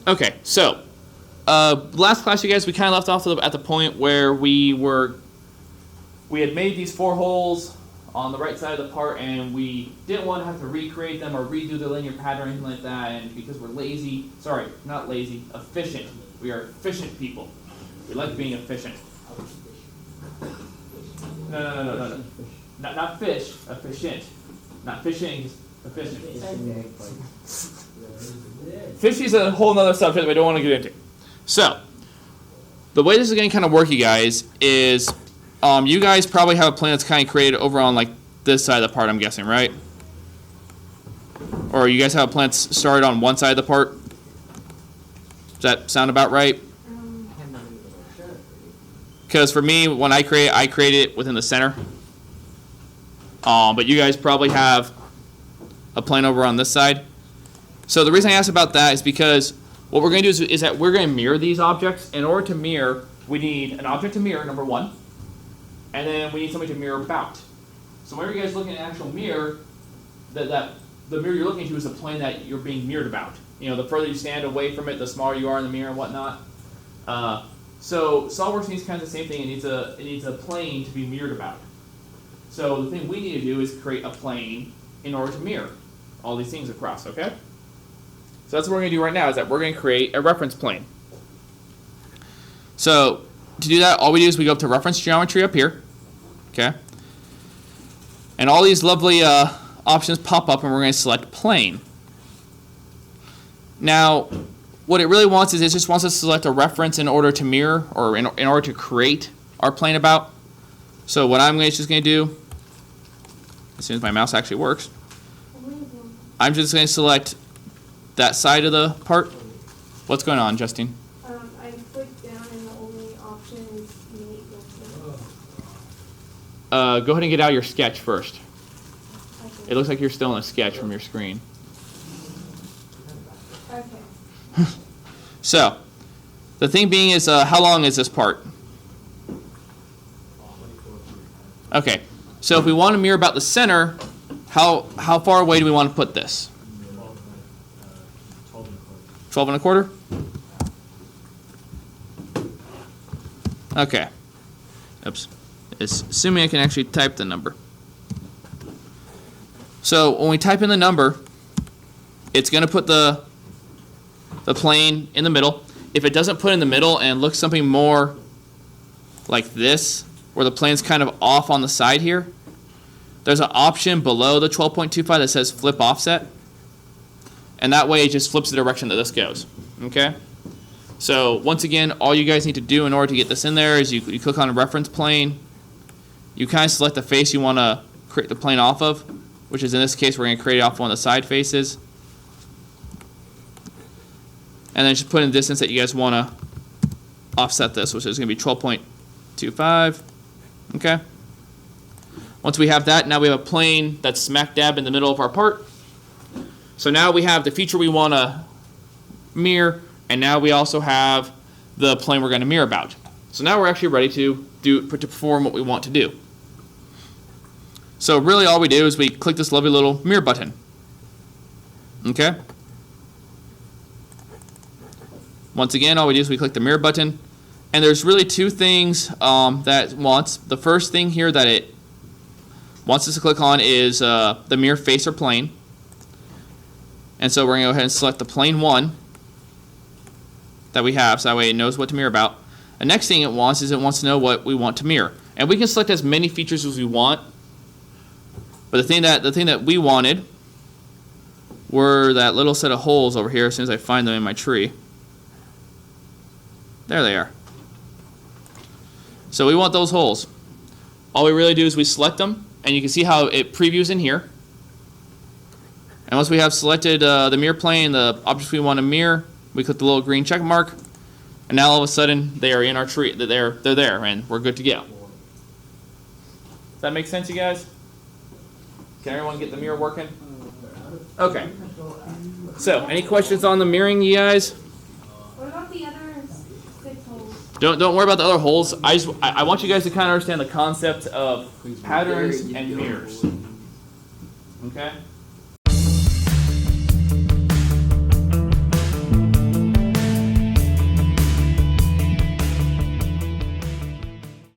Okay, so last class, you guys, we kind of left off at the point where we had made these 4 holes on the right side of the part, and we didn't want to have to recreate them or redo the linear pattern or anything like that. And because we're lazy, sorry, not lazy, efficient. We are efficient people. We like being efficient. No. Not fish, efficient. Not fishing, just efficient. Fishy is a whole nother subject that we don't want to get into. So, the way this is going to kind of work, you guys, is you guys probably have a plan that's kind of created over on like this side of the part, I'm guessing, right? Or you guys have a plan that's started on one side of the part? Does that sound about right? Because for me, when I create it within the center. But you guys probably have a plan over on this side. So the reason I asked about that is because what we're going to do is that we're going to mirror these objects. In order to mirror, we need an object to mirror, number 1. And then we need something to mirror about. So whenever you guys look at an actual mirror, the mirror you're looking into is the plane that you're being mirrored about. You know, the further you stand away from it, the smaller you are in the mirror and whatnot. So SOLIDWORKS needs kind of the same thing. It needs a plane to be mirrored about. So the thing we need to do is create a plane in order to mirror all these things across, okay? So that's what we're going to do right now, is that we're going to create a reference plane. So to do that, all we do is we go up to reference geometry up here, okay? And all these lovely options pop up, and we're going to select plane. Now, what it really wants is it just wants us to select a reference in order to mirror, or in order to create our plane about. So what I'm just going to do, as soon as my mouse actually works, I'm just going to select that side of the part. What's going on, Justine? I clicked down and the only option is make filter. Go ahead and get out your sketch first. Okay. It looks like you're still in a sketch from your screen. Okay. So, the thing being is, how long is this part? Okay, so if we want to mirror about the center, how far away do we want to put this? 12 and a quarter? Okay. Oops. Assuming I can actually type the number. So when we type in the number, it's going to put the plane in the middle. If it doesn't put in the middle and looks something more like this, where the plane's kind of off on the side here, there's an option below the 12.25 that says flip offset. And that way it just flips the direction that this goes. Okay? So once again, all you guys need to do in order to get this in there is you click on a reference plane. You kind of select the face you want to create the plane off of, which is in this case we're going to create it off one of the side faces. And then just put in the distance that you guys want to offset this, which is going to be 12.25. Okay? Once we have that, now we have a plane that's smack dab in the middle of our part. So now we have the feature we want to mirror, and now we also have the plane we're going to mirror about. So now we're actually ready to perform what we want to do. So really all we do is we click this lovely little mirror button. Okay? Once again, all we do is we click the mirror button. And there's really 2 things that it wants. The first thing here that it wants us to click on is the mirror face or plane. And so we're going to go ahead and select the plane 1 that we have, so that way it knows what to mirror about. The next thing it wants is it wants to know what we want to mirror. And we can select as many features as we want. But the thing that we wanted were that little set of holes over here as soon as I find them in my tree. There they are. So we want those holes. All we really do is we select them, and you can see how it previews in here. And once we have selected the mirror plane, the objects we want to mirror, we click the little green check mark, and now all of a sudden they are in our tree. They're there, and we're good to go. Does that make sense, you guys? Can everyone get the mirror working? Okay. So, any questions on the mirroring, you guys? What about the other 6 holes? Don't worry about the other holes. I want you guys to kind of understand the concept of patterns and mirrors. Okay?